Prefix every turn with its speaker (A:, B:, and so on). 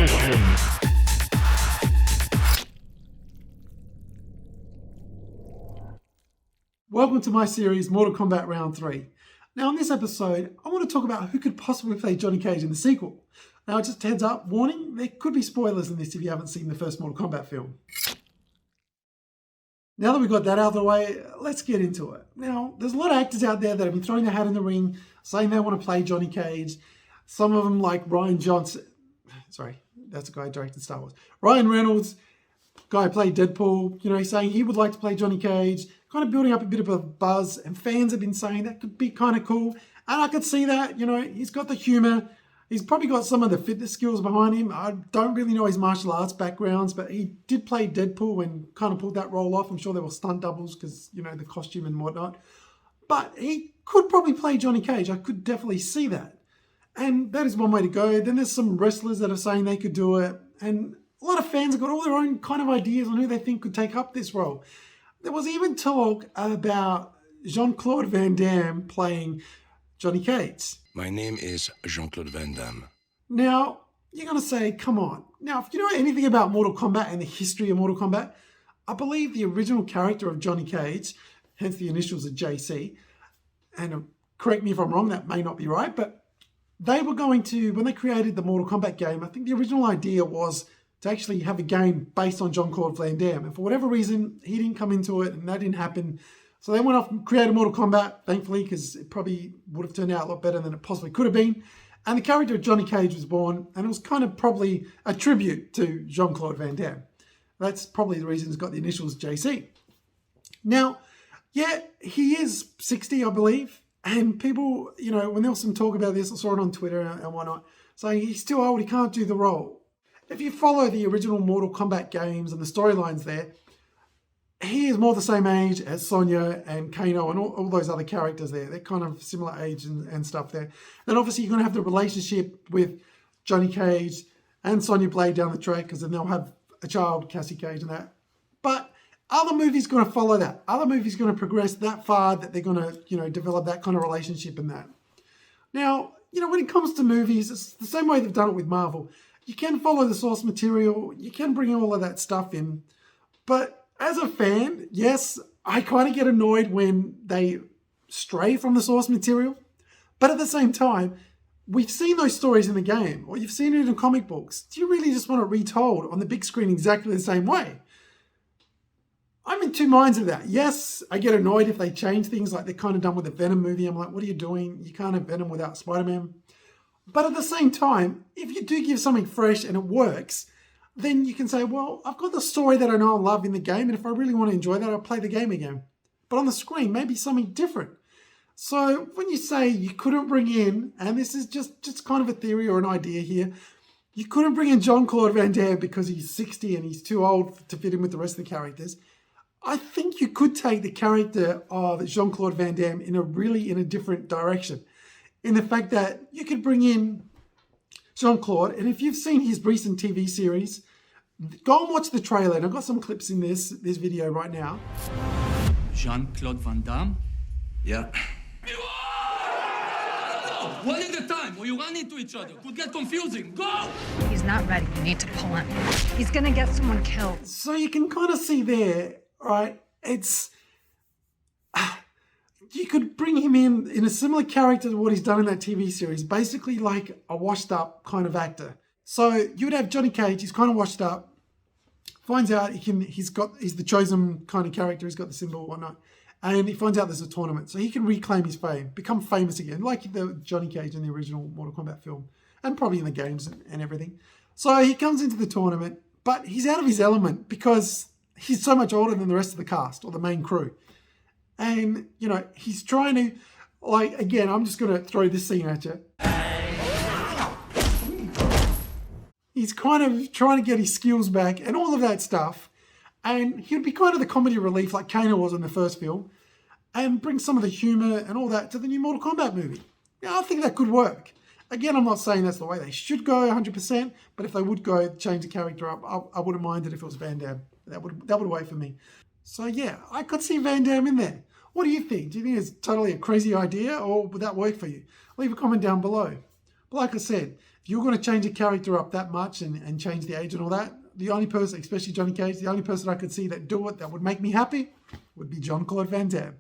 A: Finish him.
B: Welcome to my series, Mortal Kombat Round 3. Now in this episode, I want to talk about who could possibly play Johnny Cage in the sequel. Now just heads up, warning, there could be spoilers in this if you haven't seen the first Mortal Kombat film. Now that we've got that out of the way, let's get into it. Now, there's a lot of actors out there that have been throwing their hat in the ring, saying they want to play Johnny Cage. Some of them like Ryan Johnson, sorry, that's the guy who directed Star Wars. Ryan Reynolds, guy who played Deadpool, he's saying he would like to play Johnny Cage, kind of building up a bit of a buzz, and fans have been saying that could be kind of cool. And I could see that, he's got the humor. He's probably got some of the fitness skills behind him. I don't really know his martial arts backgrounds, but he did play Deadpool and kind of pulled that role off. I'm sure there were stunt doubles because, the costume and whatnot. But he could probably play Johnny Cage. I could definitely see that. And that is one way to go. Then there's some wrestlers that are saying they could do it. And a lot of fans have got all their own kind of ideas on who they think could take up this role. There was even talk about Jean-Claude Van Damme playing Johnny Cage.
C: My name is Jean-Claude Van Damme.
B: Now, you're going to say, come on. Now, if you know anything about Mortal Kombat and the history of Mortal Kombat, I believe the original character of Johnny Cage, hence the initials of JC, and correct me if I'm wrong, that may not be right, but they were going to, when they created the Mortal Kombat game, I think the original idea was to actually have a game based on Jean-Claude Van Damme. And for whatever reason, he didn't come into it and that didn't happen. So they went off and created Mortal Kombat, thankfully, because it probably would have turned out a lot better than it possibly could have been. And the character of Johnny Cage was born, and it was kind of probably a tribute to Jean-Claude Van Damme. That's probably the reason it's got the initials JC. Now, yeah, he is 60, I believe. And people, when there was some talk about this, I saw it on Twitter and whatnot, saying he's too old, he can't do the role. If you follow the original Mortal Kombat games and the storylines there, he is more the same age as Sonya and Kano and all those other characters there. They're kind of similar age and stuff there. Then obviously you're going to have the relationship with Johnny Cage and Sonya Blade down the track, because then they'll have a child, Cassie Cage, and that. But other movies going to follow that. Other movies going to progress that far that they're going to, develop that kind of relationship and that. Now, when it comes to movies, it's the same way they've done it with Marvel. You can follow the source material. You can bring all of that stuff in. But as a fan, yes, I kind of get annoyed when they stray from the source material. But at the same time, we've seen those stories in the game, or you've seen it in comic books. Do you really just want it retold on the big screen exactly the same way? I'm in two minds of that. Yes, I get annoyed if they change things like they're kind of done with the Venom movie. I'm like, what are you doing? You can't have Venom without Spider-Man. But at the same time, if you do give something fresh and it works, then you can say, well, I've got the story that I know and love in the game, and if I really want to enjoy that, I'll play the game again. But on the screen, maybe something different. So when you say you couldn't bring in, and this is just kind of a theory or an idea here, you couldn't bring in Jean-Claude Van Damme because he's 60 and he's too old to fit in with the rest of the characters. I think you could take the character of Jean-Claude Van Damme in a different direction. In the fact that you could bring in Jean-Claude, and if you've seen his recent TV series, go and watch the trailer. And I've got some clips in this video right now.
D: Jean-Claude Van Damme?
C: Yeah.
D: One at a time, or you run into each other. Could get confusing. Go!
E: He's not ready. You need to pull him. He's gonna get someone killed.
B: So you can kind of see there, right? It's... you could bring him in a similar character to what he's done in that TV series, basically like a washed up kind of actor. So you would have Johnny Cage, he's kind of washed up, finds out he's the chosen kind of character, he's got the symbol and whatnot, and he finds out there's a tournament. So he can reclaim his fame, become famous again, like the Johnny Cage in the original Mortal Kombat film, and probably in the games and everything. So he comes into the tournament, but he's out of his element because he's so much older than the rest of the cast or the main crew. And, he's trying to, again, I'm just going to throw this scene at you. He's kind of trying to get his skills back and all of that stuff. And he'd be kind of the comedy relief like Kano was in the first film, and bring some of the humor and all that to the new Mortal Kombat movie. Now, I think that could work. Again, I'm not saying that's the way they should go 100%, but if they would go change the character up, I wouldn't mind it if it was Van Damme. That would wait for me. So yeah, I could see Van Damme in there. What do you think? Do you think it's totally a crazy idea, or would that work for you? Leave a comment down below. But like I said, if you're going to change a character up that much and change the age and all that, the only person, especially Johnny Cage, the only person I could see that do it that would make me happy would be Jean-Claude Van Damme.